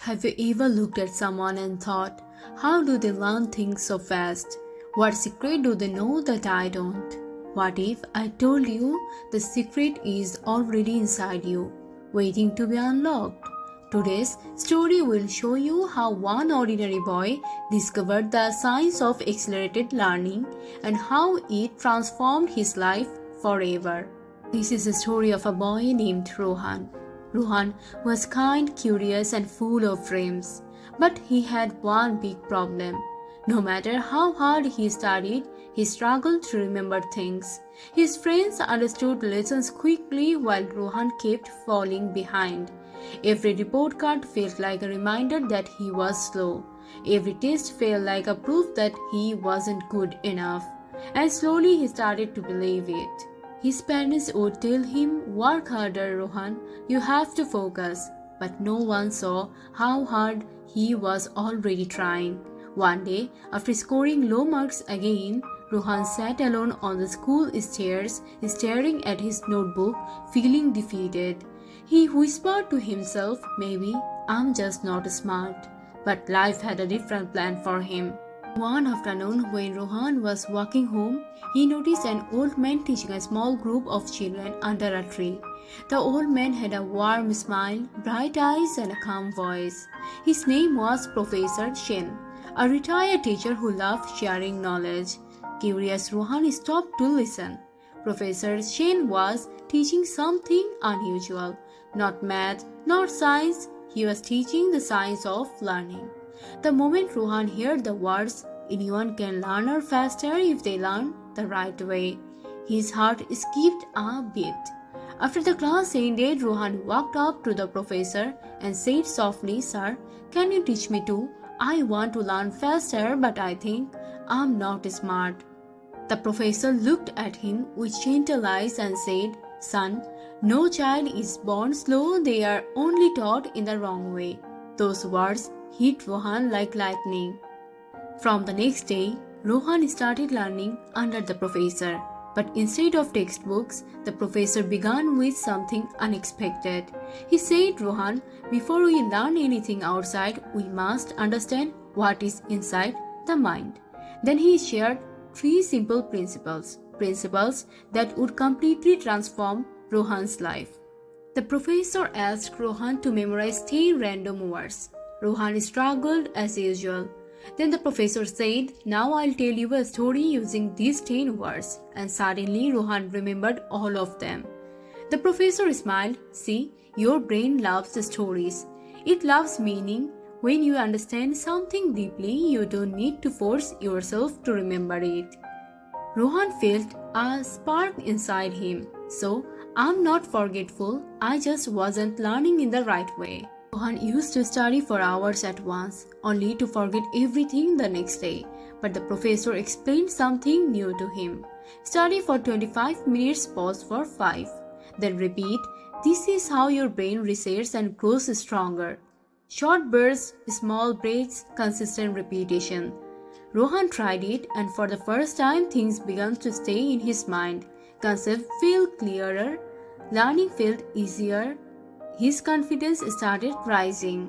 Have you ever looked at someone and thought, how do they learn things so fast? What secret do they know that I don't? What if I told you the secret is already inside you, waiting to be unlocked? Today's story will show you how one ordinary boy discovered the science of accelerated learning and how it transformed his life forever. This is the story of a boy named Rohan. Rohan was kind, curious, and full of dreams. But he had one big problem. No matter how hard he studied, he struggled to remember things. His friends understood lessons quickly while Rohan kept falling behind. Every report card felt like a reminder that he was slow. Every test felt like a proof that he wasn't good enough. And slowly he started to believe it. His parents would tell him, "Work harder, Rohan, you have to focus." But no one saw how hard he was already trying. One day, after scoring low marks again, Rohan sat alone on the school stairs, staring at his notebook, feeling defeated. He whispered to himself, "Maybe I'm just not smart." But life had a different plan for him. One afternoon, when Rohan was walking home, he noticed an old man teaching a small group of children under a tree. The old man had a warm smile, bright eyes, and a calm voice. His name was Professor Shen, a retired teacher who loved sharing knowledge. Curious Rohan stopped to listen. Professor Shen was teaching something unusual. Not math, not science, he was teaching the science of learning. The moment Rohan heard the words, "Anyone can learn faster if they learn the right way," his heart skipped a beat. After the class ended, Rohan walked up to the professor and said softly, "Sir, can you teach me too? I want to learn faster, but I think I'm not smart." The professor looked at him with gentle eyes and said, "Son, no child is born slow, they are only taught in the wrong way." Those words hit Rohan like lightning. From the next day, Rohan started learning under the professor. But instead of textbooks, the professor began with something unexpected. He said, "Rohan, before we learn anything outside, we must understand what is inside the mind." Then he shared 3 simple principles that would completely transform Rohan's life. The professor asked Rohan to memorize 10 random words. Rohan struggled as usual. Then the professor said, "Now I'll tell you a story using these 10 words." And suddenly Rohan remembered all of them. The professor smiled. "See, your brain loves stories. It loves meaning. When you understand something deeply, you don't need to force yourself to remember it." Rohan felt a spark inside him. "So, I'm not forgetful, I just wasn't learning in the right way." Rohan used to study for hours at once, only to forget everything the next day. But the professor explained something new to him. "Study for 25 minutes, pause for 5. Then repeat. This is how your brain resets and grows stronger." Short bursts, small breaks, consistent repetition. Rohan tried it, and for the first time things began to stay in his mind. Concepts felt clearer, learning felt easier. His confidence started rising.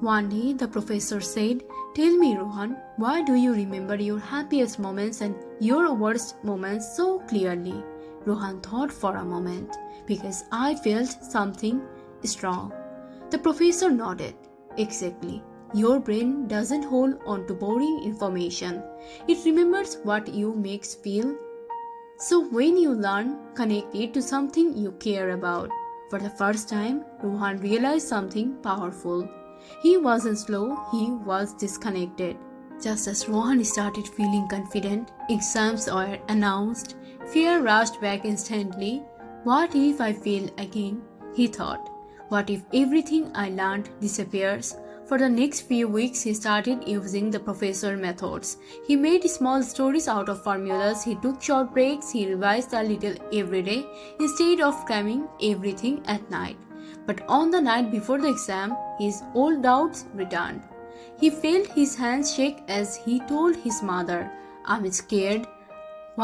One day, the professor said, "Tell me, Rohan, why do you remember your happiest moments and your worst moments so clearly?" Rohan thought for a moment. "Because I felt something strong." The professor nodded. "Exactly. Your brain doesn't hold on to boring information. It remembers what you makes feel. So when you learn, connect it to something you care about." For the first time, Rohan realized something powerful. He wasn't slow, he was disconnected. Just as Rohan started feeling confident, exams were announced. Fear rushed back instantly. "What if I fail again?" he thought. "What if everything I learned disappears?" For the next few weeks, he started using the professor methods. He made small stories out of formulas, he took short breaks, he revised a little every day instead of cramming everything at night. But on the night before the exam, his old doubts returned. He felt his hands shake as he told his mother, "I'm scared.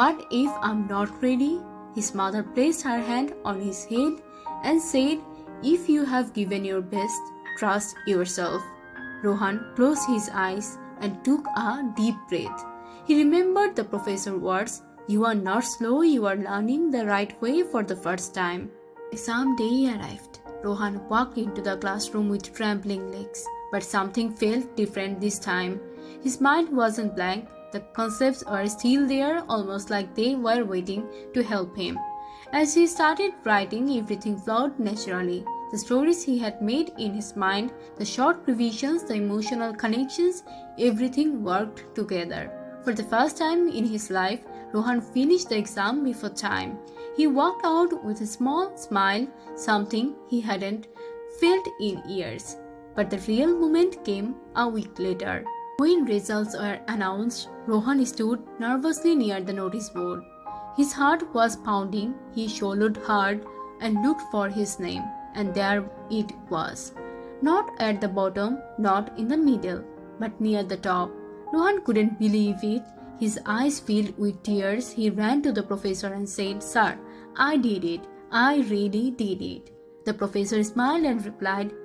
What if I'm not ready?" His mother placed her hand on his head and said, "If you have given your best, trust yourself." Rohan closed his eyes and took a deep breath. He remembered the professor's words, "You are not slow, you are learning the right way for the first time." Exam day arrived. Rohan walked into the classroom with trembling legs, but something felt different this time. His mind wasn't blank, the concepts were still there, almost like they were waiting to help him. As he started writing, everything flowed naturally. The stories he had made in his mind, the short revisions, the emotional connections, everything worked together. For the first time in his life, Rohan finished the exam before time. He walked out with a small smile, something he hadn't felt in years. But the real moment came a week later. When results were announced, Rohan stood nervously near the notice board. His heart was pounding, he swallowed hard and looked for his name, and there it was. Not at the bottom, not in the middle, but near the top. Rohan couldn't believe it. His eyes filled with tears. He ran to the professor and said, "Sir, I did it. I really did it." The professor smiled and replied,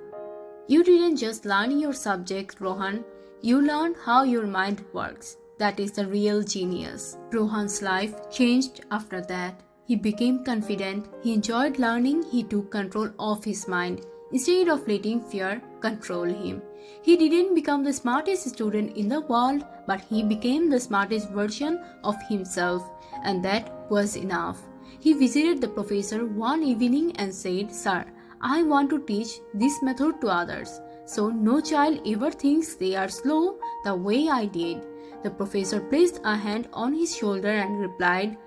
"You didn't just learn your subject, Rohan. You learned how your mind works. That is the real genius." Rohan's life changed after that. He became confident. He enjoyed learning. He took control of his mind instead of letting fear control him. He didn't become the smartest student in the world, but he became the smartest version of himself, and that was enough. He visited the professor one evening and said, "Sir, I want to teach this method to others, so no child ever thinks they are slow the way I did." The professor placed a hand on his shoulder and replied,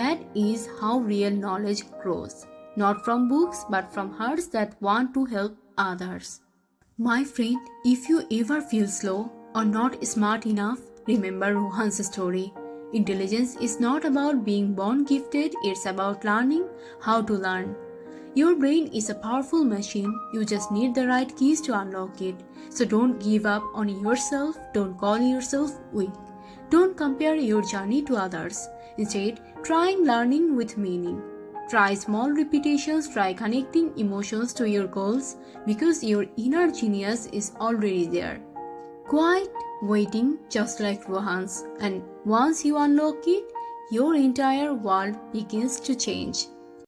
"That is how real knowledge grows, not from books but from hearts that want to help others." My friend, if you ever feel slow or not smart enough, remember Rohan's story. Intelligence is not about being born gifted, it's about learning how to learn. Your brain is a powerful machine, you just need the right keys to unlock it. So don't give up on yourself, don't call yourself weak. Don't compare your journey to others. Instead, try learning with meaning. Try small repetitions, try connecting emotions to your goals, because your inner genius is already there. Quiet, waiting just like Rohan's, and once you unlock it, your entire world begins to change.